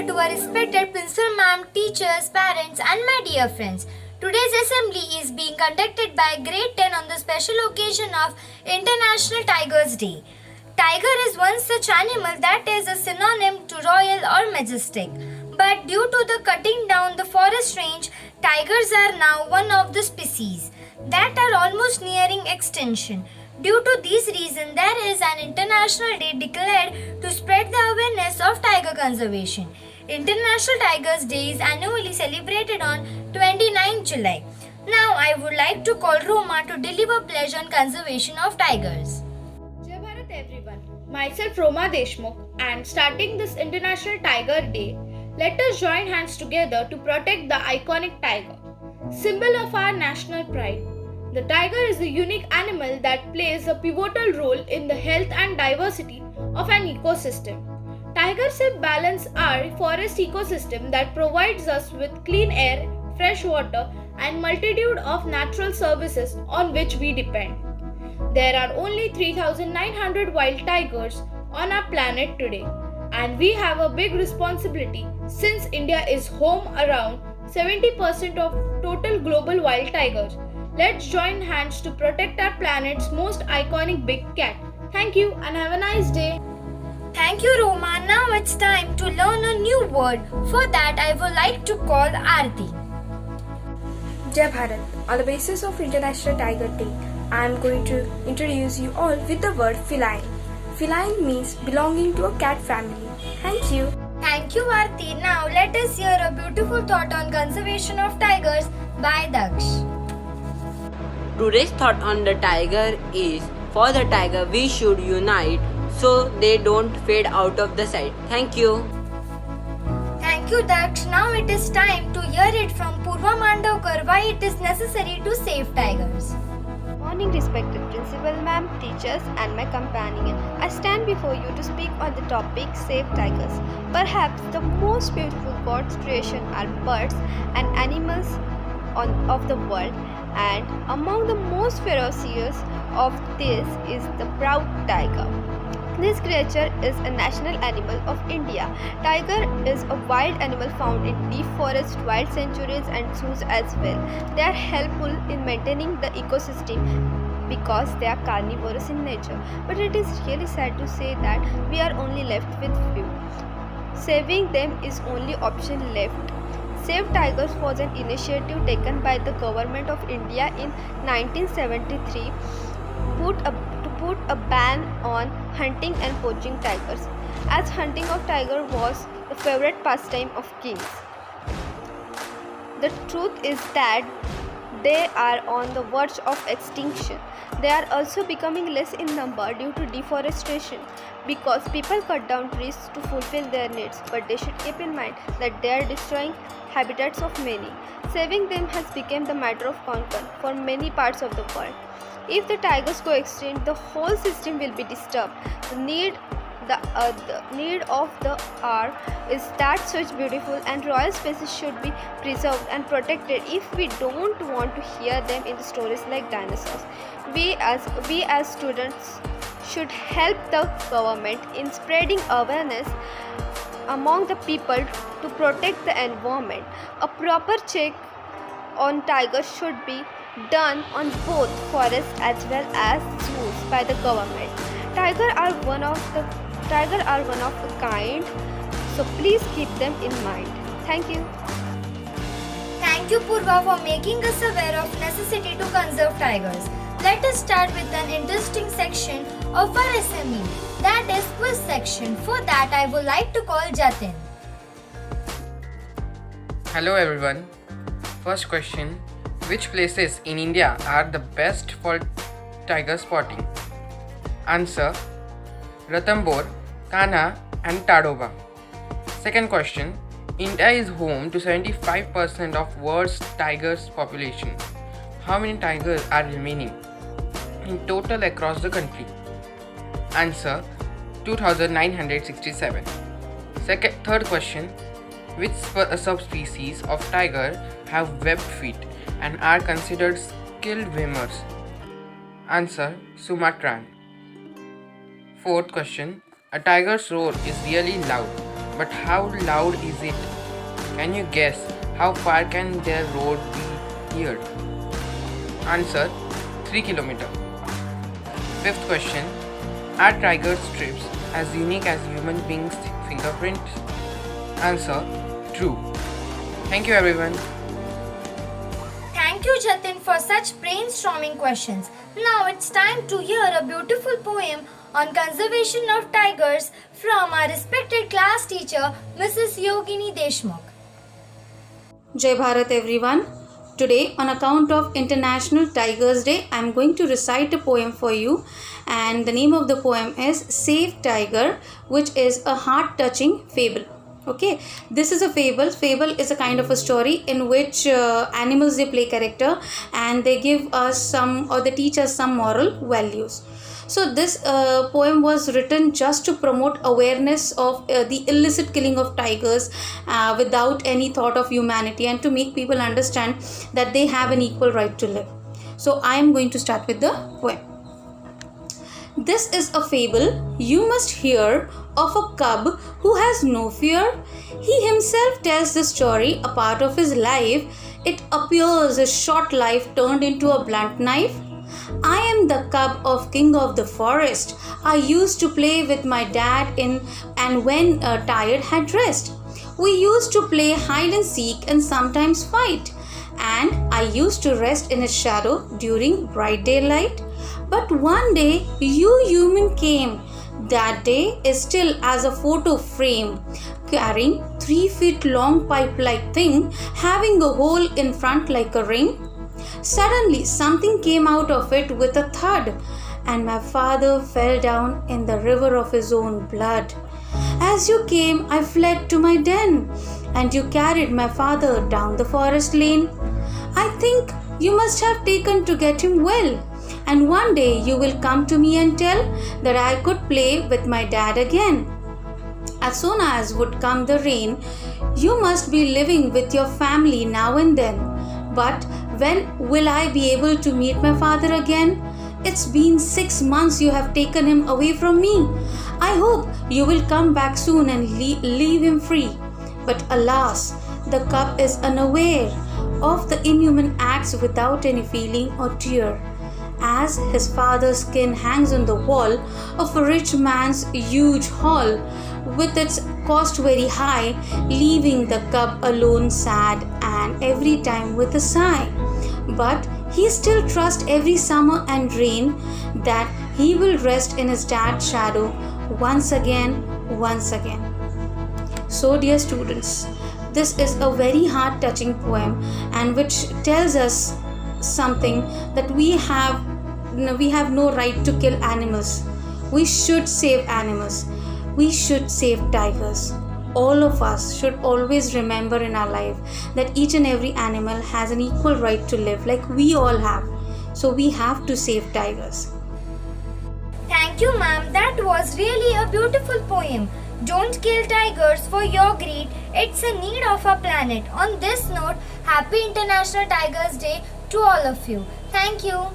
to our respected principal ma'am, teachers, parents, and my dear friends. Today's assembly is being conducted by grade 10 on the special occasion of International Tigers Day. Tiger is one such animal that is a synonym to royal or majestic. But due to the cutting down the forest range, tigers are now one of the species that are almost nearing extinction. Due to this reason, there is an international day declared to spread the awareness of tiger conservation. International Tigers Day is annually celebrated on 29 July. Now I would like to call Roma to deliver pledge on conservation of tigers. Jai Bharat everyone, myself Roma Deshmukh, and starting this International Tiger Day, let us join hands together to protect the iconic tiger, symbol of our national pride. The tiger is a unique animal that plays a pivotal role in the health and diversity of an ecosystem. Tigers help balance our forest ecosystem that provides us with clean air, fresh water, and multitude of natural services on which we depend. There are only 3,900 wild tigers on our planet today, and we have a big responsibility since India is home around 70% of total global wild tigers. Let's join hands to protect our planet's most iconic big cat. Thank you and have a nice day. Thank you, Roma. Now it's time to learn a new word. For that, I would like to call Aarti. Jai Bharat. On the basis of International Tiger Day, I am going to introduce you all with the word feline. Feline means belonging to a cat family. Thank you. Thank you, Aarti. Now let us hear a beautiful thought on conservation of tigers by Daksh. Today's thought on the tiger is, for the tiger we should unite so they don't fade out of the sight. Thank you. Thank you, Daksh. Now it is time to hear it from Purva Mandavkar why it is necessary to save tigers. Morning, respected principal ma'am, teachers, and my companion. I stand before you to speak on the topic Save Tigers. Perhaps the most beautiful God's creation are birds and animals of the world, and among the most ferocious of these is the proud tiger. This creature is a national animal of India. Tiger is a wild animal found in deep forest, wild sanctuaries and zoos as well. They are helpful in maintaining the ecosystem because they are carnivorous in nature. But it is really sad to say that we are only left with few. Saving them is only option left. Save Tigers was an initiative taken by the government of India in 1973 to put a ban on hunting and poaching tigers, as hunting of tiger was the favorite pastime of kings. The truth is that they are on the verge of extinction. They are also becoming less in number due to deforestation because people cut down trees to fulfill their needs, but they should keep in mind that they are destroying habitats of many. Saving them has become the matter of concern for many parts of the world. If the tigers go extinct, the whole system will be disturbed. The need of the hour is that such beautiful and royal species should be preserved and protected if we don't want to hear them in the stories like dinosaurs. We as students should help the government in spreading awareness among the people to protect the environment. A proper check on tigers should be done on both forests as well as zoos by the government. Tigers are one of a kind, so please keep them in mind. Thank you. Thank you, Purva, for making us aware of necessity to conserve tigers. Let us start with an interesting section of our assembly, that is quiz section. For that, I would like to call Jatin. Hello everyone. First question. Which places in India are the best for tiger spotting? Answer: Ranthambore, Kanha and Tadoba. Second question. India is home to 75% of world's tigers population. How many tigers are remaining in total across the country? Answer: 2,967. Third question. Which subspecies of tiger have webbed feet and are considered skilled swimmers? Answer: Sumatran. Fourth question. A tiger's roar is really loud. But how loud is it? Can you guess how far can their roar be heard? Answer 3 km. Fifth question. Are tigers' strips as unique as human beings' fingerprints? Answer true. Thank you everyone. Thank you, Jatin, for such brainstorming questions. Now it's time to hear a beautiful poem on conservation of tigers from our respected class teacher, Mrs. Yogini Deshmukh. Jai Bharat everyone. Today, on account of International Tigers Day, I am going to recite a poem for you, and the name of the poem is Save Tiger, which is a heart-touching fable. Okay, this is a fable. Fable is a kind of a story in which animals, they play character, and they give us some, or they teach us some moral values. So this poem was written just to promote awareness of the illicit killing of tigers without any thought of humanity, and to make people understand that they have an equal right to live. So I am going to start with the poem. This is a fable you must hear of a cub who has no fear. He himself tells the story, a part of his life. It appears his short life turned into a blunt knife. I am the cub of king of the forest. I used to play with my dad and when tired had rest. We used to play hide and seek and sometimes fight. And I used to rest in his shadow during bright daylight. But one day you human came. That day is still as a photo frame, carrying 3 feet long pipe-like thing, having a hole in front like a ring. Suddenly something came out of it with a thud, and my father fell down in the river of his own blood. As you came, I fled to my den, and you carried my father down the forest lane. I think you must have taken to get him well, and one day you will come to me and tell that I could play with my dad again. As soon as would come the rain, you must be living with your family now and then. But when will I be able to meet my father again? It's been 6 months you have taken him away from me. I hope you will come back soon and leave him free. But alas, the cub is unaware of the inhuman acts without any feeling or tear. As his father's skin hangs on the wall of a rich man's huge hall, with its cost very high, leaving the cub alone sad and every time with a sigh. But he still trusts every summer and rain that he will rest in his dad's shadow once again. So dear students, this is a very heart-touching poem, and which tells us something that we have no right to kill animals. We should save animals. We should save tigers. All of us should always remember in our life that each and every animal has an equal right to live, like we all have. So we have to save tigers. Thank you, ma'am. That was really a beautiful poem. Don't kill tigers for your greed. It's a need of our planet. On this note, happy International Tigers Day to all of you. Thank you.